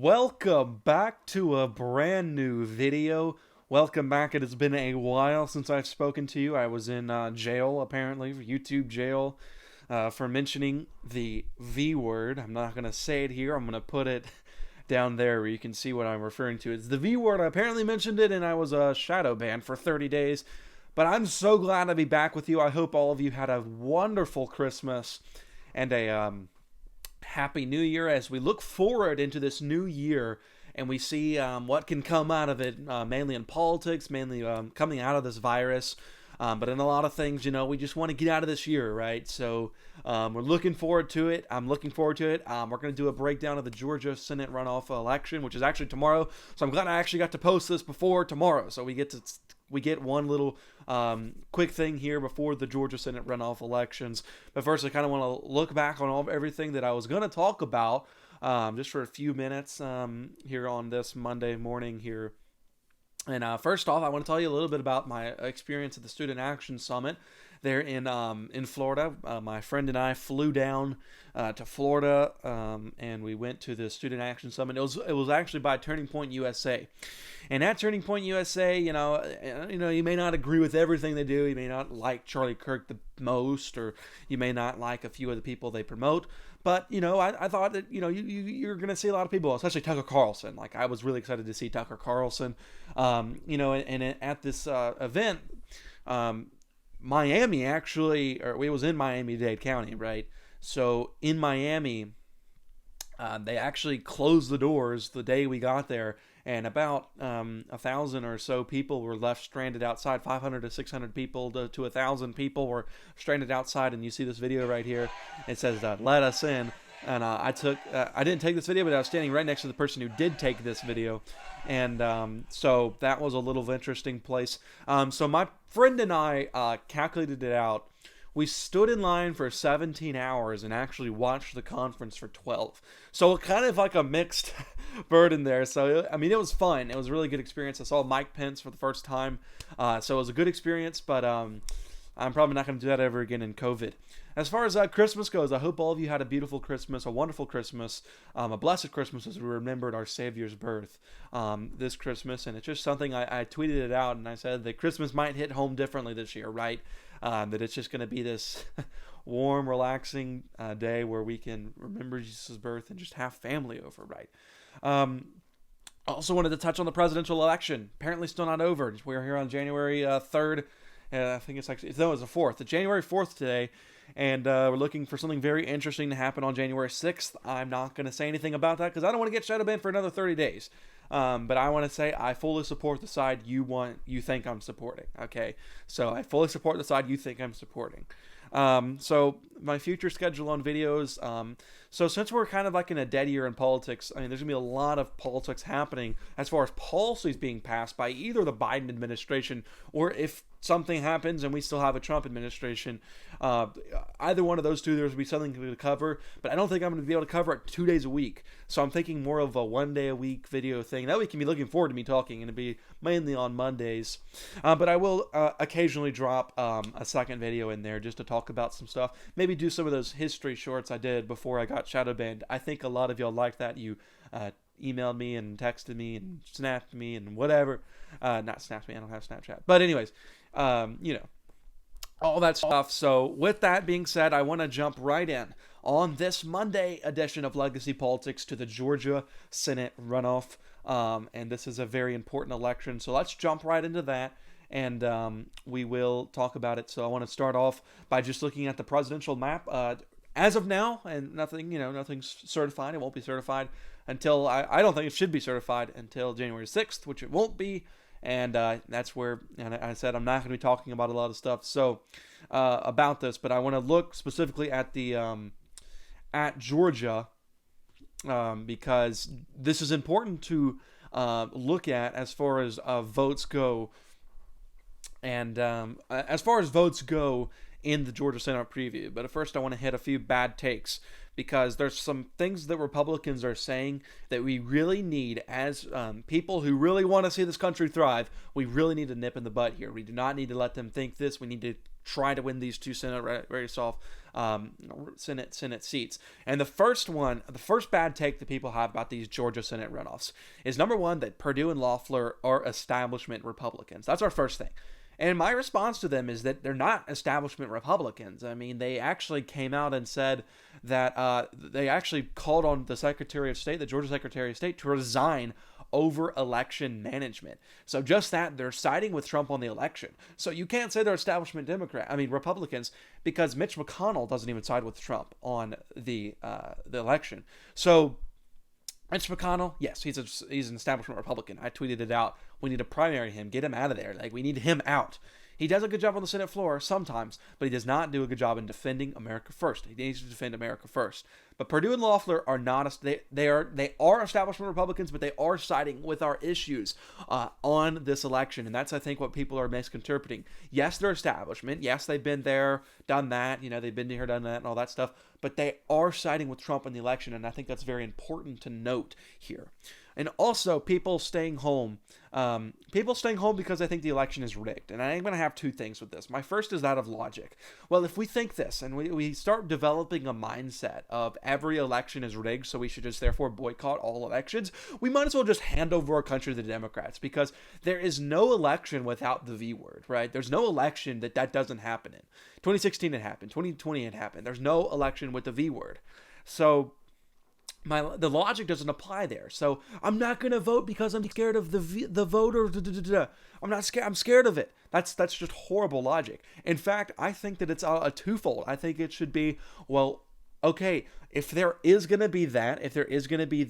Welcome back to a brand new video. Welcome back. It has been a while since I've spoken to you. I was in jail, apparently, YouTube jail, for mentioning the V word. I'm not going to say it here. I'm going to put it down there where you can see what I'm referring to. It's the V word. I apparently mentioned it, and I was shadow banned for 30 days. But I'm so glad to be back with you. I hope all of you had a wonderful Christmas and a Happy New Year as we look forward into this new year and we see what can come out of it, mainly in politics, mainly coming out of this virus. But in a lot of things, we just want to get out of this year, right? So we're looking forward to it. I'm looking forward to it. We're going to do a breakdown of the Georgia Senate Runoff election, which is actually tomorrow. So I'm glad I actually got to post this before tomorrow. So we get one little quick thing here before the Georgia Senate runoff elections. But first, I kind of want to look back on everything that I was going to talk about just for a few minutes here on this Monday morning here. And first off, I want to tell you a little bit about my experience at the Student Action Summit there in Florida. My friend and I flew down to Florida, and we went to the Student Action Summit. It was actually by Turning Point USA. And at Turning Point USA, you may not agree with everything they do. You may not like Charlie Kirk the most, or you may not like a few of the people they promote. But, I thought that, you're going to see a lot of people, especially Tucker Carlson. Like, I was really excited to see Tucker Carlson, and at this event, Miami actually, or it was in Miami-Dade County, right? So in Miami, they actually closed the doors the day we got there, and about 1,000 or so people were left stranded outside. 500 to 600 people to 1,000 people were stranded outside, and you see this video right here. It says, "Let us in." And I didn't take this video, but I was standing right next to the person who did take this video. And so that was a little interesting place. So my friend and I calculated it out. We stood in line for 17 hours and actually watched the conference for 12. So kind of like a mixed burden there. So, I mean, it was fun. It was a really good experience. I saw Mike Pence for the first time. So it was a good experience, but I'm probably not going to do that ever again in COVID. As far as Christmas goes, I hope all of you had a beautiful Christmas, a wonderful Christmas, a blessed Christmas as we remembered our Savior's birth this Christmas. And it's just something I tweeted it out, and I said that Christmas might hit home differently this year, right? That it's just going to be this warm, relaxing day where we can remember Jesus' birth and just have family over, right? Also wanted to touch on the presidential election. Apparently still not over. We're here on January 3rd. I think it's actually, no, it's the 4th. It's January 4th today. And we're looking for something very interesting to happen on January 6th. I'm not going to say anything about that because I don't want to get shadow banned for another 30 days. But I want to say I fully support the side you think I'm supporting. Okay, so I fully support the side you think I'm supporting. So my future schedule on videos. So since we're kind of like in a dead year in politics, I mean, there's gonna be a lot of politics happening as far as policies being passed by either the Biden administration or if something happens and we still have a Trump administration, either one of those two, there's going to be something to cover, but I don't think I'm going to be able to cover it 2 days a week. So I'm thinking more of a 1 day a week video thing. That way you can be looking forward to me talking, and it'll be mainly on Mondays. But I will occasionally drop a second video in there just to talk about some stuff. Maybe do some of those history shorts I did before I got shadow banned. I think a lot of y'all like that. You emailed me and texted me and snapped me and whatever. Not snapped me, I don't have Snapchat. But anyways, all that stuff. So with that being said, I want to jump right in on this Monday edition of Legacy Politics to the Georgia Senate runoff. And this is a very important election. So let's jump right into that. And we will talk about it. So I want to start off by just looking at the presidential map. As of now, and nothing's certified. It won't be certified until, I don't think it should be certified until January 6th, which it won't be. And that's where, and I said I'm not going to be talking about a lot of stuff about this, but I want to look specifically at the at Georgia because this is important to look at as far as votes go, and as far as votes go in the Georgia Senate preview. But at first, I want to hit a few bad takes because there's some things that Republicans are saying that we really need as people who really want to see this country thrive. We really need to nip in the butt here. We do not need to let them think this. We need to try to win these two Senate race off Senate seats. And the first bad take that people have about these Georgia Senate runoffs is, number one, that Perdue and Loeffler are establishment Republicans. That's our first thing. And my response to them is that they're not establishment Republicans. I mean, they actually came out and said that they actually called on the Secretary of State, the Georgia Secretary of State, to resign over election management. So just that, they're siding with Trump on the election. So you can't say they're establishment Republicans, because Mitch McConnell doesn't even side with Trump on the election. So Mitch McConnell, yes, he's an establishment Republican. I tweeted it out. We need to primary him, get him out of there. Like, we need him out. He does a good job on the Senate floor sometimes, but he does not do a good job in defending America first. He needs to defend America first. But Perdue and Loeffler are not. They are establishment Republicans, but they are siding with our issues on this election, and that's, I think, what people are misinterpreting. Yes, they're establishment. Yes, they've been there, done that. They've been here, done that, and all that stuff. But they are siding with Trump in the election, and I think that's very important to note here. And also, people staying home because I think the election is rigged. And I'm going to have two things with this. My first is that of logic. Well, if we think this and we start developing a mindset of every election is rigged, so we should just therefore boycott all elections, we might as well just hand over our country to the Democrats, because there is no election without the V word, right? There's no election that doesn't happen in. 2016 it happened. 2020 it happened. There's no election with the V word. So the logic doesn't apply there. So I'm not going to vote because I'm scared of the voter. I'm not scared. I'm scared of it. That's just horrible logic. In fact, I think that it's a twofold. I think it should be, well, okay, if there is going to be that, if there is going to be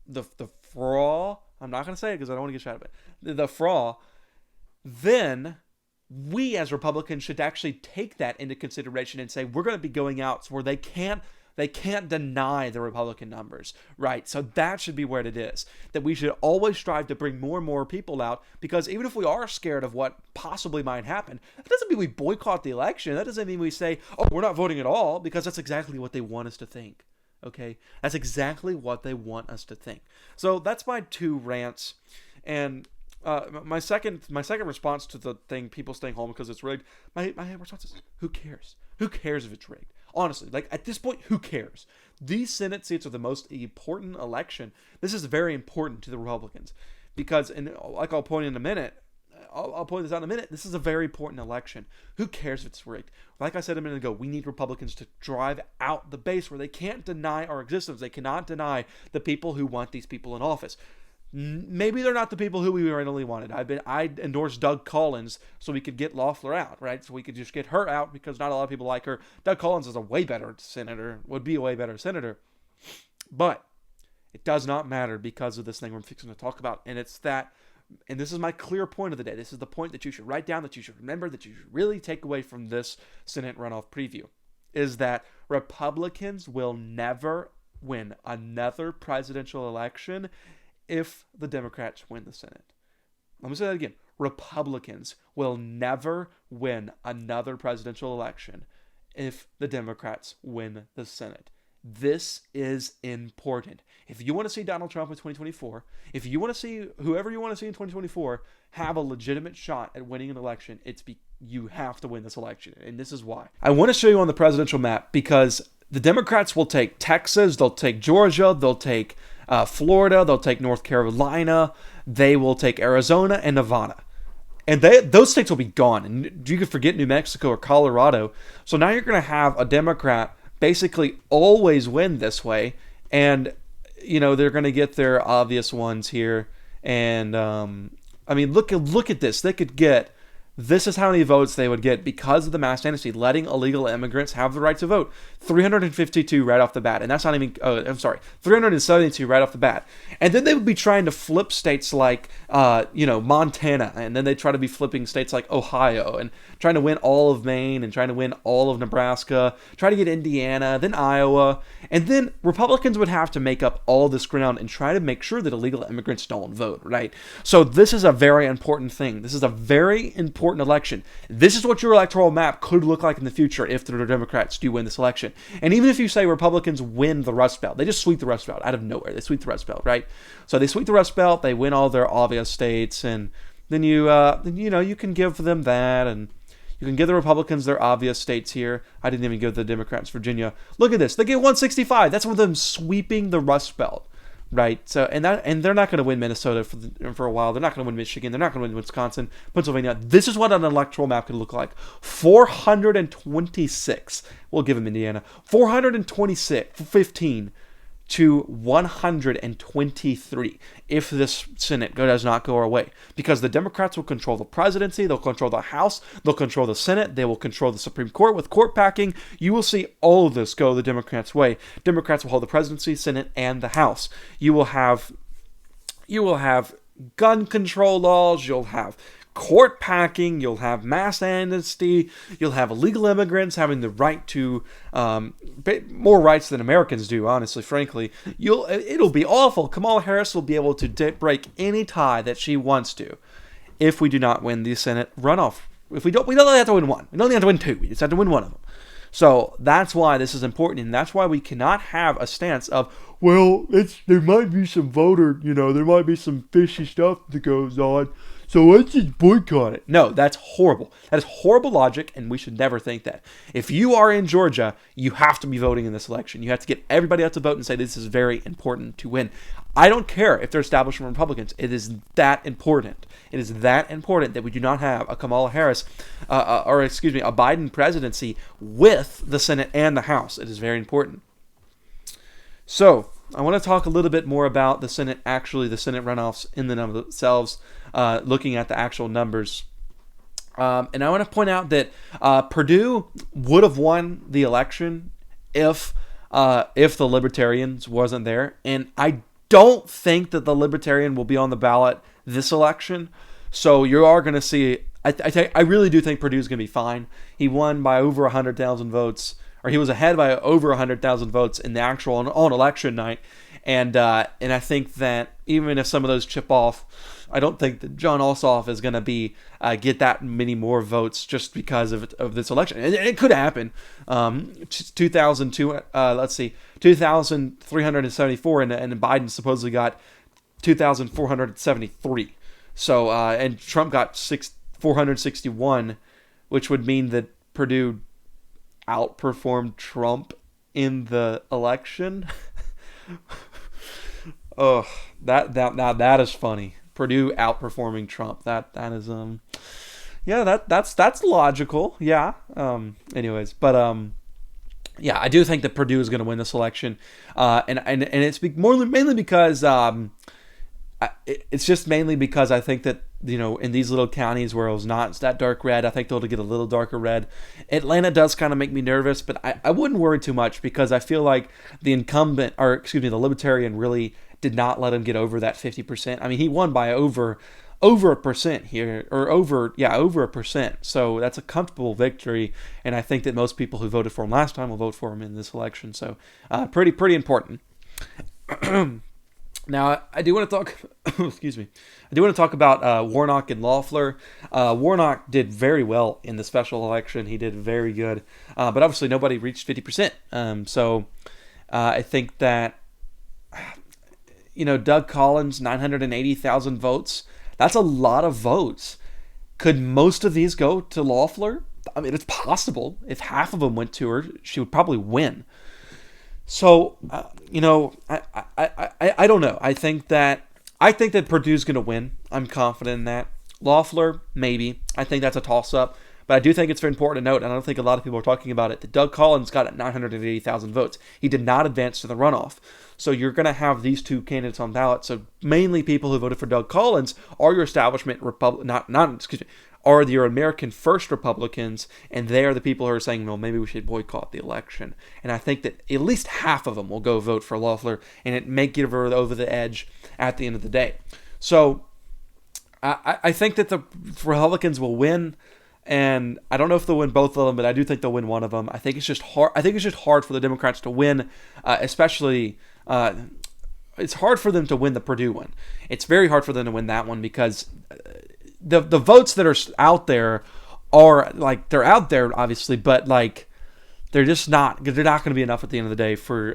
the fraud, I'm not going to say it because I don't want to get shot of it, the fraud, then we as Republicans should actually take that into consideration and say we're going to be going out where they can't deny the Republican numbers, right? So that should be where it is, that we should always strive to bring more and more people out, because even if we are scared of what possibly might happen, that doesn't mean we boycott the election. That doesn't mean we say, oh, we're not voting at all, because that's exactly what they want us to think, okay? That's exactly what they want us to think. So that's my two rants. And my second response to the thing, people staying home because it's rigged, my response is, who cares? Who cares if it's rigged? Honestly, like, at this point, who cares? These Senate seats are the most important election. This is very important to the Republicans because, and like I'll point in a minute, I'll point this out in a minute, this is a very important election. Who cares if it's rigged? Like I said a minute ago, we need Republicans to drive out the base where they can't deny our existence. They cannot deny the people who want these people in office. Maybe they're not the people who we originally wanted. I endorsed Doug Collins so we could get Loeffler out, right? So we could just get her out because not a lot of people like her. Doug Collins is a way better senator, would be a way better senator. But it does not matter because of this thing we're fixing to talk about. And it's that, and this is my clear point of the day. This is the point that you should write down, that you should remember, that you should really take away from this Senate runoff preview, is that Republicans will never win another presidential election if the Democrats win the Senate. Let me say that again. Republicans will never win another presidential election if the Democrats win the Senate. This is important. If you want to see Donald Trump in 2024, if you want to see whoever you want to see in 2024 have a legitimate shot at winning an election, you have to win this election. And this is why. I want to show you on the presidential map, because the Democrats will take Texas, they'll take Georgia, they'll take Florida, they'll take North Carolina, they will take Arizona and Nevada. And those states will be gone. And you could forget New Mexico or Colorado. So now you're going to have a Democrat basically always win this way. And, they're going to get their obvious ones here. And, look at this. They could get, this is how many votes they would get because of the mass amnesty, letting illegal immigrants have the right to vote. 352 right off the bat. And that's not even, 372 right off the bat. And then they would be trying to flip states like, Montana. And then they try to be flipping states like Ohio and trying to win all of Maine and trying to win all of Nebraska, try to get Indiana, then Iowa. And then Republicans would have to make up all this ground and try to make sure that illegal immigrants don't vote, right? So this is a very important thing. This is a very important important election. This is what your electoral map could look like in the future if the Democrats do win this election. And even if you say Republicans win the Rust Belt, they just sweep the Rust Belt out of nowhere. They sweep the Rust Belt, right? So they sweep the Rust Belt, they win all their obvious states, and then you can give them that, and you can give the Republicans their obvious states here. I didn't even give the Democrats Virginia. Look at this. They get 165. That's with them sweeping the Rust Belt, right? So and they're not going to win Minnesota for a while. They're not going to win Michigan. They're not going to win Wisconsin, Pennsylvania. This is what an electoral map could look like. 426. We'll give them Indiana. 426, 15 to 123 if this Senate does not go our way. Because the Democrats will control the presidency, they'll control the House, they'll control the Senate, they will control the Supreme Court with court packing. You will see all of this go the Democrats' way. Democrats will hold the presidency, Senate, and the House. You will have gun control laws, you'll have court packing, you'll have mass amnesty, you'll have illegal immigrants having the right to more rights than Americans do, honestly, frankly. It'll be awful. Kamala Harris will be able to break any tie that she wants to if we do not win the Senate runoff. We don't only have to win one. We don't only have to win two. We just have to win one of them. So that's why this is important, and that's why we cannot have a stance of, well, there might be some there might be some fishy stuff that goes on, so let's just boycott it. No, that's horrible. That is horrible logic, and we should never think that. If you are in Georgia, you have to be voting in this election. You have to get everybody out to vote and say this is very important to win. I don't care if they're establishment Republicans. It is that important. It is that important that we do not have a Kamala Harris, a Biden presidency with the Senate and the House. It is very important. So, I want to talk a little bit more about the Senate runoffs in the themselves, looking at the actual numbers. And I want to point out that Purdue would have won the election if the Libertarians wasn't there. And I don't think that the Libertarian will be on the ballot this election. So you are going to see, I really do think Purdue's going to be fine. He won by over 100,000 votes. Or he was ahead by over 100,000 votes in the actual on election night, and I think that even if some of those chip off, I don't think that John Ossoff is going to get that many more votes just because of this election. And it could happen. 2,374, and Biden supposedly got 2,473. So and Trump got 461, which would mean that Purdue outperformed Trump in the election. Oh, that is funny. Purdue outperforming Trump. That is that's logical. Yeah. Anyways, but yeah, I do think that Purdue is going to win this election. And it's mainly because it's just mainly because I think that, in these little counties where it was not that dark red, I think they'll get a little darker red. Atlanta does kind of make me nervous, but I wouldn't worry too much because I feel like the the Libertarian really did not let him get over that 50%. I mean, he won by over a percent here, or over a percent. So that's a comfortable victory, and I think that most people who voted for him last time will vote for him in this election. So pretty important. Now, I do want to talk. Excuse me. I do want to talk about Warnock and Loeffler. Warnock did very well in the special election. He did very good, but obviously nobody reached 50%. So I think that Doug Collins, 980,000 votes. That's a lot of votes. Could most of these go to Loeffler? I mean, it's possible. If half of them went to her, she would probably win. So, I don't know. I think that Purdue's going to win. I'm confident in that. Loeffler, maybe. I think that's a toss-up. But I do think it's very important to note, and I don't think a lot of people are talking about it, that Doug Collins got 980,000 votes. He did not advance to the runoff. So you're going to have these two candidates on ballot. So mainly people who voted for Doug Collins are your establishment are your American First Republicans, and they are the people who are saying, well, maybe we should boycott the election. And I think that at least half of them will go vote for Loeffler, and it may get her over the edge at the end of the day. So I think that the Republicans will win, and I don't know if they'll win both of them, but I do think they'll win one of them. I think it's just hard. I think it's just hard for the Democrats to win, especially. It's hard for them to win the Purdue one. It's very hard for them to win that one because the votes that are out there are like, they're out there obviously, but like they're not going to be enough at the end of the day for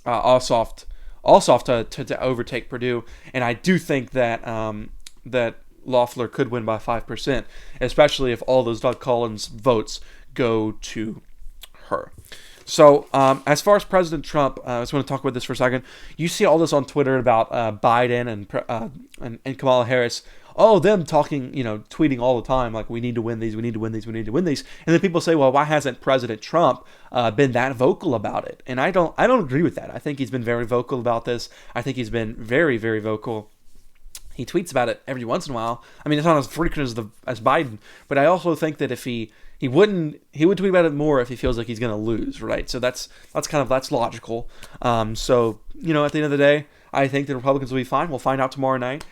Ossoff to overtake Perdue. And I do think that that Loeffler could win by 5%, especially if all those Doug Collins votes go to her. So as far as President Trump, I just want to talk about this for a second. You see all this on Twitter about Biden and Kamala Harris. Oh, them talking, tweeting all the time, like, we need to win these, we need to win these, we need to win these. And then people say, well, why hasn't President Trump been that vocal about it? And I don't agree with that. I think he's been very vocal about this. I think he's been very, very vocal. He tweets about it every once in a while. I mean, it's not as frequent as Biden, but I also think that if he would tweet about it more if he feels like he's going to lose, right? So that's logical. So, at the end of the day, I think the Republicans will be fine. We'll find out tomorrow night.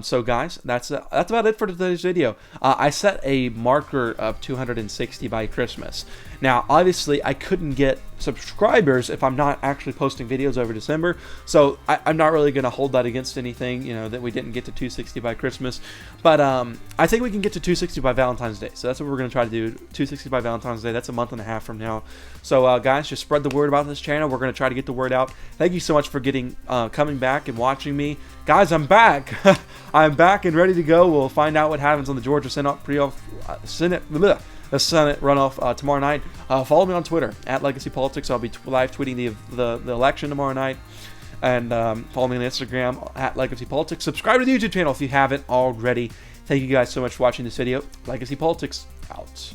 So guys, that's about it for today's video. I set a marker of 260 by Christmas. Now, obviously, I couldn't get subscribers if I'm not actually posting videos over December. So I'm not really going to hold that against anything, that we didn't get to 260 by Christmas. But I think we can get to 260 by Valentine's Day. So that's what we're going to try to do. 260 by Valentine's Day. That's a month and a half from now. So guys, just spread the word about this channel. We're going to try to get the word out. Thank you so much for coming back and watching me. Guys, I'm back. I'm back and ready to go. We'll find out what happens on the Georgia Senate Senate runoff tomorrow night. Follow me on Twitter at Legacy Politics. I'll be live tweeting the election tomorrow night. And follow me on Instagram at Legacy Politics. Subscribe to the YouTube channel if you haven't already. Thank you guys so much for watching this video. Legacy Politics out.